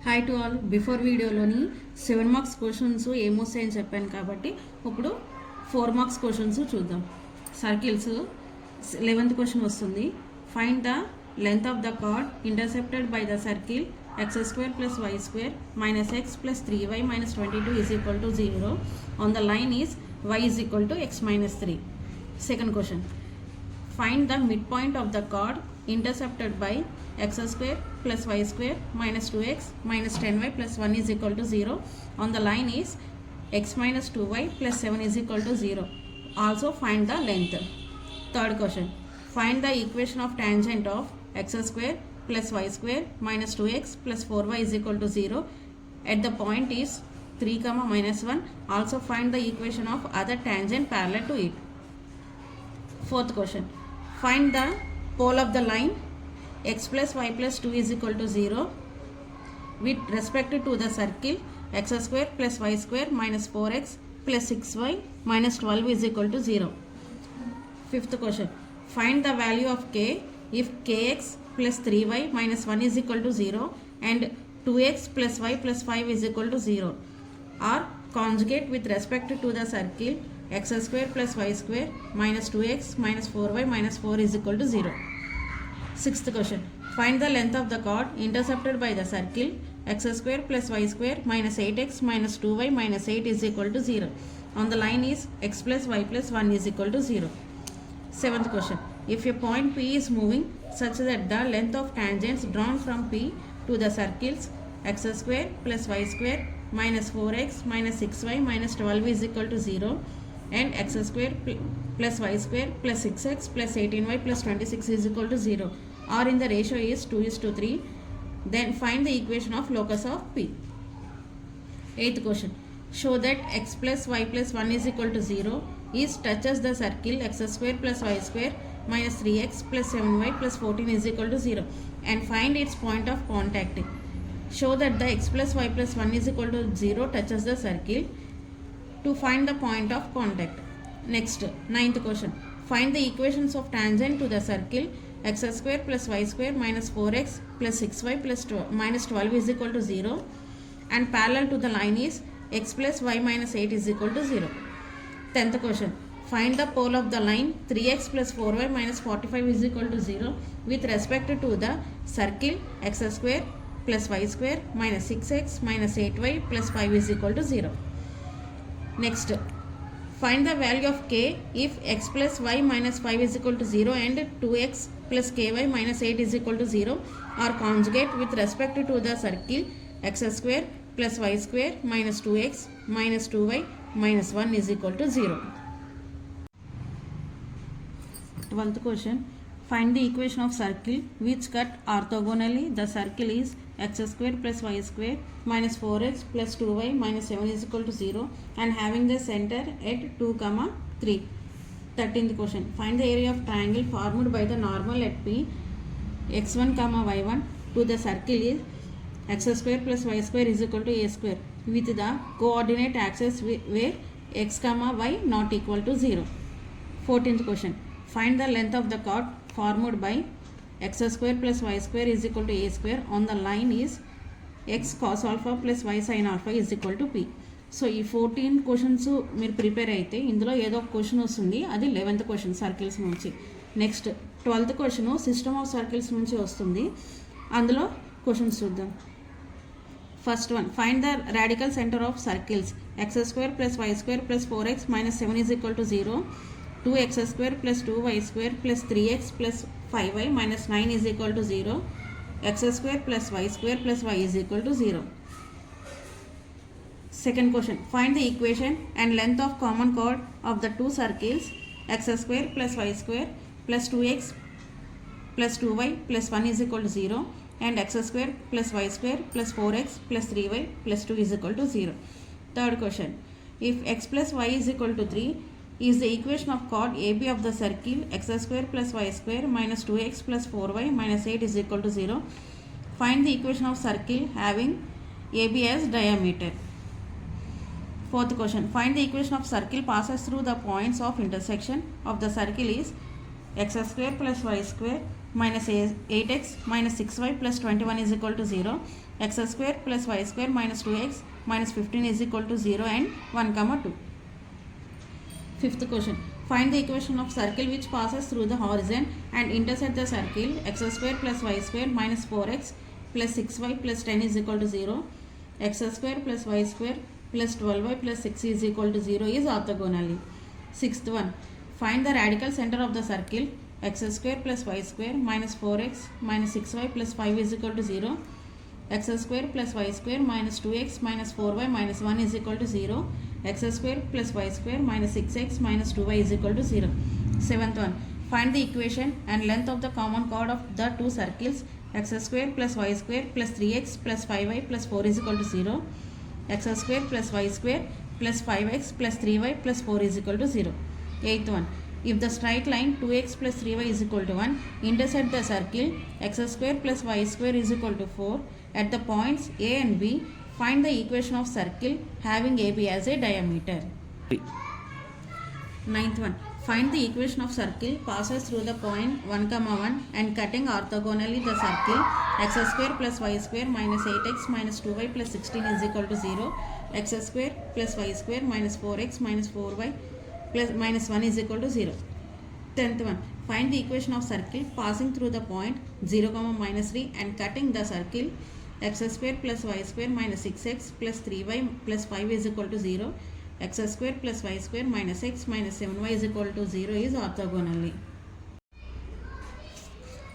Hi to all. Before వీడియోలోని 7 marks questions ఏమొస్తాయని చెప్పాను కాబట్టి ఇప్పుడు 4 మార్క్స్ క్వశ్చన్స్ చూద్దాం. సర్కిల్స్ 11th క్వశ్చన్ వస్తుంది. Find the length of the card intercepted by the circle x² + y² - x + 3y - 22 = 0 on the line is y = x - 3. Second question. Find the midpoint of the chord intercepted by x² + y² - 2x - 10y + 1 = 0 on the line is x - 2y + 7 = 0. Also find the length. Third question. Find the equation of tangent of x² + y² - 2x + 4y = 0 at the point is 3, -1. Also find the equation of other tangent parallel to it. Fourth question. Find the pole of the line x + y + 2 = 0 with respect to the circle x² + y² - 4x + 6y - 12 = 0. Fifth question. Find the value of k if kx + 3y - 1 = 0 and 2x + y + 5 = 0 are conjugate with respect to the circle x² + y² - 2x - 4y - 4 = 0. Sixth question. Find the length of the chord intercepted by the circle x² + y² - 8x - 2y - 8 = 0 on the line is x + y + 1 = 0. Seventh question. If a point P is moving such that the length of tangents drawn from P to the circles x² + y² - 4x - 6y - 12 = 0 and x² + y² + 6x + 18y + 26 = 0 or in the ratio is 2:3, then find the equation of locus of P. Eighth question. Show that x + y + 1 = 0 is touches the circle x² + y² - 3x + 7y + 14 = 0 and find its point of contact. Show that the x + y + 1 = 0 touches the circle to find the point of contact. Next, ninth question. Find the equations of tangent to the circle x² + y² - 4x + 6y + -12 = 0 and parallel to the line is x + y - 8 = 0. 10th question. Find the pole of the line 3x + 4y - 45 = 0 with respect to the circle x² + y² - 6x - 8y + 5 = 0. Next, find the value of k if x + y - 5 = 0 and 2x + ky - 8 = 0 are conjugate with respect to the circle x² + y² - 2x - 2y - 1 = 0. 12th question. Find the equation of circle which cut orthogonally. The circle is x² + y² - 4x + 2y - 7 = 0 and having the center at 2, 3. 13th question. Find the area of triangle formed by the normal at P x1, y1 to the circle is x² + y² = a² with the coordinate axis where x, y not equal to 0. 14th question. Find the length of the chord formed by x² + y² = a² on the line is x cos alpha + y sin alpha = p. So ఈ 14 questions మీరు prepare అయితే ఇందులో ఏదో ఒక question వస్తుంది, అది 11th question circles నుంచి. Next 12th question system of circles నుంచి వస్తుంది, అందులో క్వశ్చన్స్ చూద్దాం. First one. Find the radical centre of circles x² + y² + 4x - 7 = 0 2x² + 2y² + 3x + 5y - 9 = 0 x² + y² + y = 0. Second question. Find the equation and length of common chord of the two circles x² + y² + 2x + 2y + 1 = 0 and x² + y² + 4x + 3y + 2 = 0. Third question. If x + y = 3 is the equation of chord AB of the circle x² + y² - 2x + 4y - 8 = 0, find the equation of circle having AB as diameter. Fourth question. Find the equation of circle passes through the points of intersection of the circle is x² + y² - 8x - 6y + 21 = 0 x square plus y square minus 2x minus 15 is equal to 0 and 1 comma 2. Fifth question. Find the equation of circle which passes through the horizon and intersect the circle x square plus y square minus 4x plus 6y plus 10 is equal to 0. X square plus y square plus 12y plus 6 is equal to 0 is orthogonally. Sixth one. Find the radical center of the circle x square plus y square minus 4x minus 6y plus 5 is equal to 0. X square plus y square minus 2x minus 4y minus 1 is equal to 0. X square plus y square minus 6x minus 2y is equal to 0. Seventh one. Find the equation and length of the common chord of the two circles x square plus y square plus 3x plus 5y plus 4 is equal to 0. X square plus y square plus 5x plus 3y plus 4 is equal to 0. Eighth one. If the straight line 2x plus 3y is equal to 1 intersect the circle x square plus y square is equal to 4 at the points A and B, find the equation of circle having AB as a diameter. Ninth one. Find the equation of circle passes through the point 1, 1 and cutting orthogonally the circle x square plus y square minus 8x minus 2y plus 16 is equal to 0. X square plus y square minus 4x minus 4y plus minus 1 is equal to 0. Tenth one. Find the equation of circle passing through the point 0, minus 3 and cutting the circle x square plus y square minus 6x plus 3y plus 5 is equal to 0. X square plus y square minus x minus 7y is equal to 0 is orthogonally.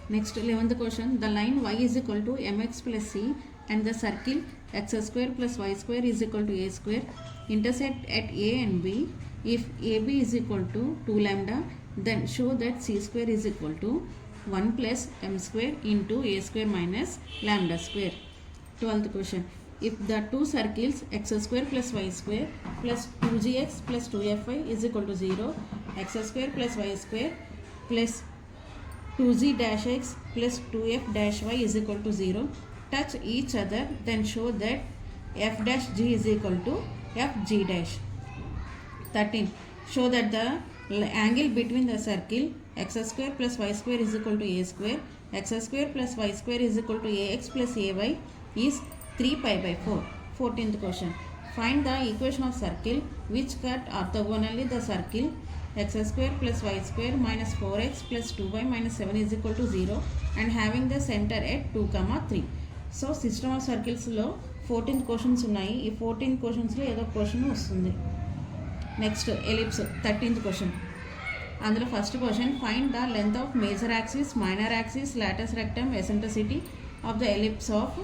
Next 11th question. The line y is equal to mx plus c and the circle x square plus y square is equal to a square intersect at a and b. If AB is equal to 2 lambda, then show that c square is equal to 1 plus m square into a square minus lambda square. 12th question. If the two circles x square plus y square plus 2gx plus 2fy is equal to 0, x square plus y square plus 2z dash x plus 2f dash y is equal to 0, touch each other, then show that f dash g is equal to f g dash. 13. Show that the angle between the circle x square plus y square is equal to a square, x square plus y square is equal to ax plus ay is 3 pi by 4. 14th question. Find the equation of circle which cut orthogonally the circle x square plus y square minus 4x plus 2y minus 7 is equal to 0 and having the center at 2, 3. So system of సర్కిల్స్లో 14 questions ఉన్నాయి. ఈ 14 క్వశ్చన్స్లో ఏదో question వస్తుంది. Next ellipse 13th question. అందులో first question. Find the length of major axis, minor axis, latus rectum, eccentricity of the ellipse of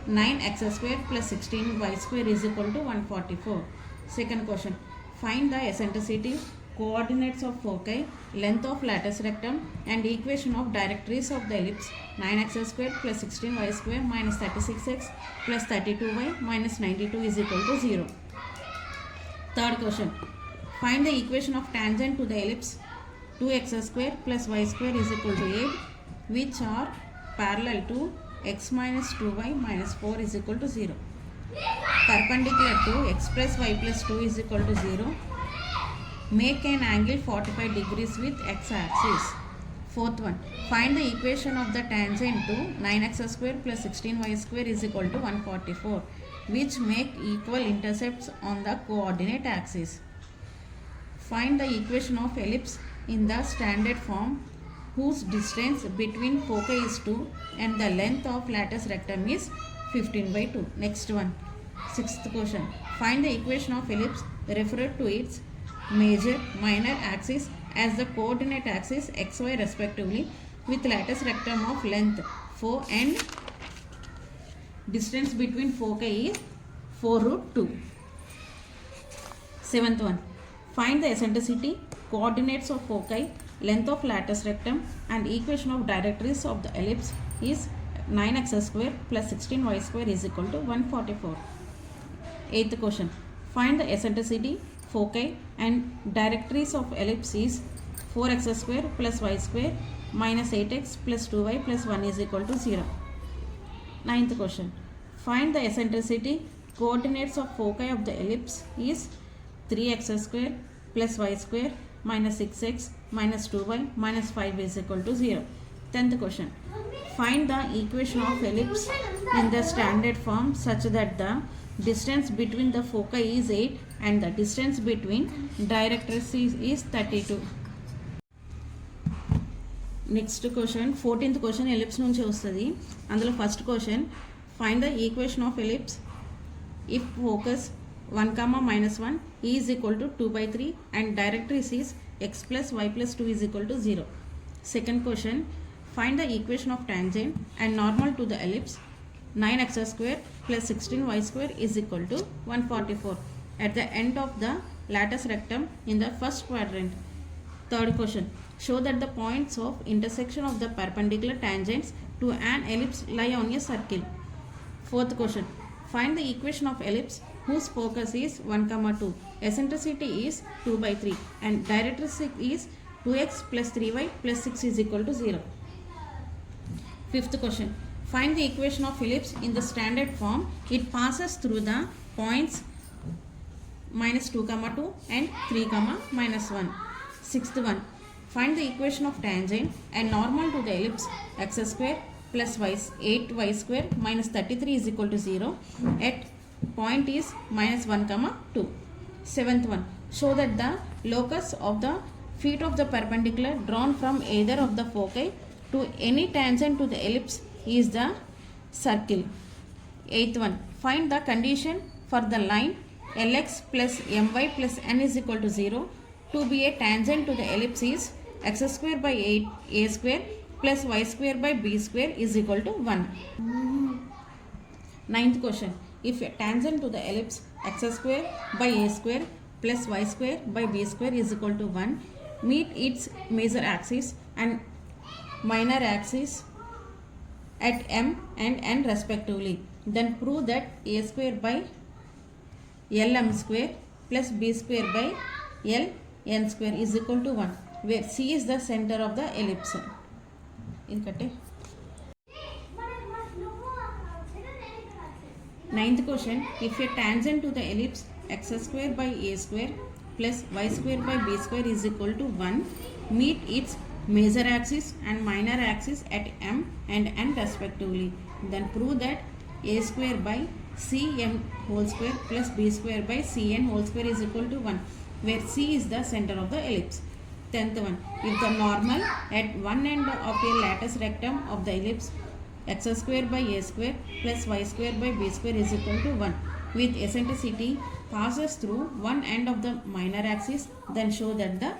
9x square plus 16y square is equal to 144. Second question. Find the eccentricity, coordinates of foci, length of latus rectum and equation of directrice of the ellipse 9x square plus 16y square minus 36x plus 32y minus 92 is equal to 0. Third question. Find the equation of tangent to the ellipse 2x square plus y square is equal to 8 which are parallel to x minus 2y minus 4 is equal to 0. Perpendicular to x plus y plus 2 is equal to 0. Make an angle 45 degrees with x axis. Fourth one. Find the equation of the tangent to 9x square plus 16y square is equal to 144 which make equal intercepts on the coordinate axis. Find the equation of ellipse in the standard form whose distance between foci is 2 and the length of latus rectum is 15 by 2. Next one. Sixth question. Find the equation of ellipse referred to its major, minor axis as the coordinate axis xy respectively with latus rectum of length 4 and distance between foci is 4 root 2. Seventh one. Find the eccentricity, coordinates of foci, length of latus rectum and equation of directrice of the ellipse is 9x square plus 16y square is equal to 144. Eighth question. Find the eccentricity, foci and directrice of ellipse is 4x square plus y square minus 8x plus 2y plus 1 is equal to 0. Ninth question. Find the eccentricity, coordinates of foci of the ellipse is 3x square plus y square minus 6x minus 2y minus 5 is equal to 0. 10th question. Find the equation of ellipse in the standard form such that the distance between the foci is 8 and the distance between directrices is 32. Next question 14th question ellipse నుంచి వస్తుంది. అందులో first question find the equation of ellipse if focus 1, is equal to 2/3 and directrix is x plus y plus 2 is equal to 0. Second question, find the equation of tangent and normal to the ellipse 9x square plus 16y square is equal to 144 at the end of the latus rectum in the first quadrant. Third question, show that the points of intersection of the perpendicular tangents to an ellipse lie on a circle. Fourth question, find the equation of ellipse whose focus is 1, 2, eccentricity is 2/3 and directrix is 2x plus 3y plus 6 is equal to 0. Fifth question, find the equation of ellipse in the standard form. It passes through the points -2, 2 and 3, -1. Sixth one, find the equation of tangent and normal to the ellipse x square plus 8y square minus 33 is equal to 0 at point is -1, 2. Seventh one, show that the locus of the feet of the perpendicular drawn from either of the foci to any tangent to the ellipse is the circle. Eighth one, find the condition for the line lx plus my plus n is equal to 0 to be a tangent to the ellipse is x square by 8a square plus y square by b square is equal to 1. Ninth question, if a tangent to the ellipse x square by a square plus y square by b square is equal to 1, meet its major axis and minor axis at m and n respectively, then prove that a square by lm square plus b square by ln square is equal to 1, where c is the center of the ellipse. Ninth question, if a tangent to the ellipse x square by a square plus y square by b square is equal to 1, meet its major axis and minor axis at m and n respectively, then prove that a square by cm whole square plus b square by cn whole square is equal to 1, where c is the center of the ellipse. 10th one, if the normal at one end of a latus rectum of the ellipse x square by a square plus y square by b square is equal to 1 with eccentricity passes through one end of the minor axis, then show that the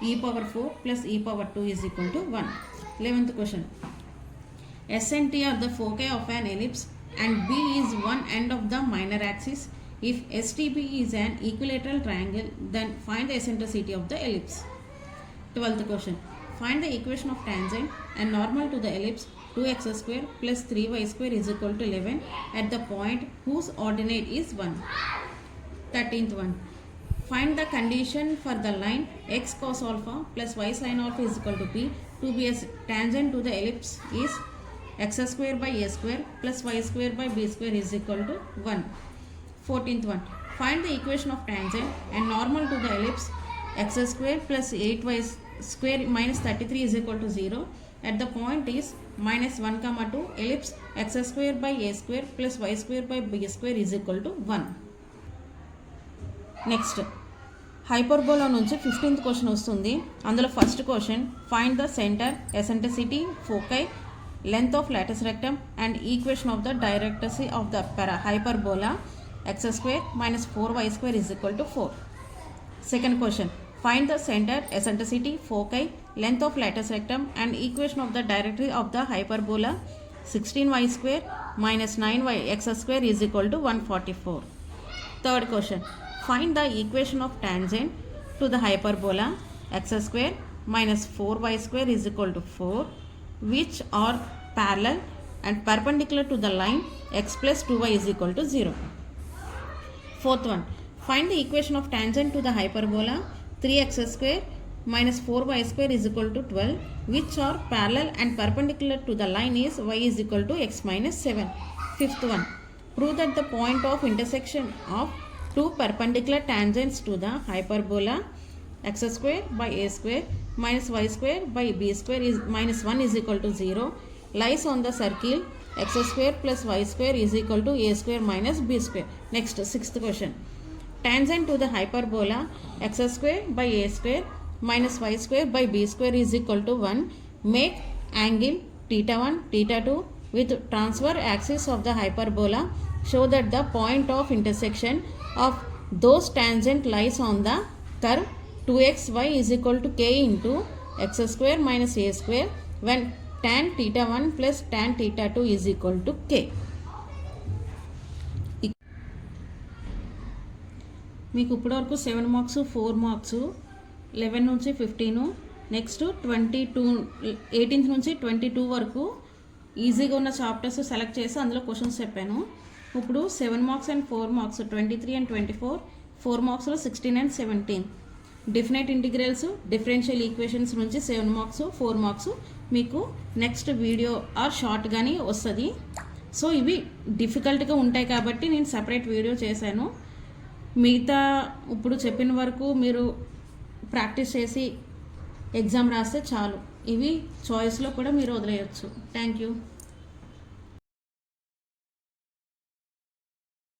e power 4 plus e power 2 is equal to 1. 11th question, S and T are the foci of an ellipse and B is one end of the minor axis. If STB is an equilateral triangle, then find the eccentricity of the ellipse. 12th question, find the equation of tangent and normal to the ellipse 2x square plus 3y square is equal to 11 at the point whose ordinate is 1. 13th one, find the condition for the line x cos alpha plus y sin alpha is equal to p to be a tangent to the ellipse is x square by a square plus y square by b square is equal to 1. 14th one, find the equation of tangent and normal to the ellipse x square plus 8y square minus 33 is equal to 0 at the point is -1, 2, ellipse x square by a square plus y square by b square is equal to 1. Next hyperbola నుంచి 15th question వస్తుంది. అందులో first question, find the centre, eccentricity, foci, length of latus rectum and equation of the directricity of the hyperbola x square minus 4y square is equal to 4. Second question, find the center, eccentricity, foci, length of latus rectum and equation of the directrix of the hyperbola 16y square minus 9y x square is equal to 144. Third question, find the equation of tangent to the hyperbola x square minus 4y square is equal to 4, which are parallel and perpendicular to the line x plus 2y is equal to 0. Fourth one, find the equation of tangent to the hyperbola 3x square minus 4y square is equal to 12, which are parallel and perpendicular to the line is y is equal to x minus 7. Fifth one, prove that the point of intersection of two perpendicular tangents to the hyperbola x square by a square minus y square by b square is minus 1 is equal to 0 lies on the circle x square plus y square is equal to a square minus b square. Next, sixth question. Tangent to the hyperbola x square by a square minus y square by b square is equal to 1. Make angle theta 1, theta 2 with transverse axis of the hyperbola. Show that the point of intersection of those tangent lies on the curve 2xy is equal to k into x square minus a square when tan theta 1 plus tan theta 2 is equal to k. మీకు ఇప్పటివరకు 7 marks 4 marks 11 నుంచి 15 next 22 18th నుంచి 22 వరకు ఈజీగా ఉన్న chapters select చేసి అందులో questions చెప్పాను. ఇప్పుడు 7 marks and 4 marks 23 and 24 4 మార్క్స్లో 16 and 17 definite integrals differential equations నుంచి 7 మార్క్స్ 4 మార్క్స్ మీకు నెక్స్ట్ వీడియో ఆర్ షార్ట్ కానీ వస్తుంది. సో ఇవి డిఫికల్ట్గా ఉంటాయి కాబట్టి నేను సపరేట్ వీడియో చేశాను. మిగతా ఇప్పుడు చెప్పిన వరకు మీరు ప్రాక్టీస్ చేసి ఎగ్జామ్ రాస్తే చాలు. ఇవి చాయిస్లో కూడా మీరు వదిలేయచ్చు. Thank you.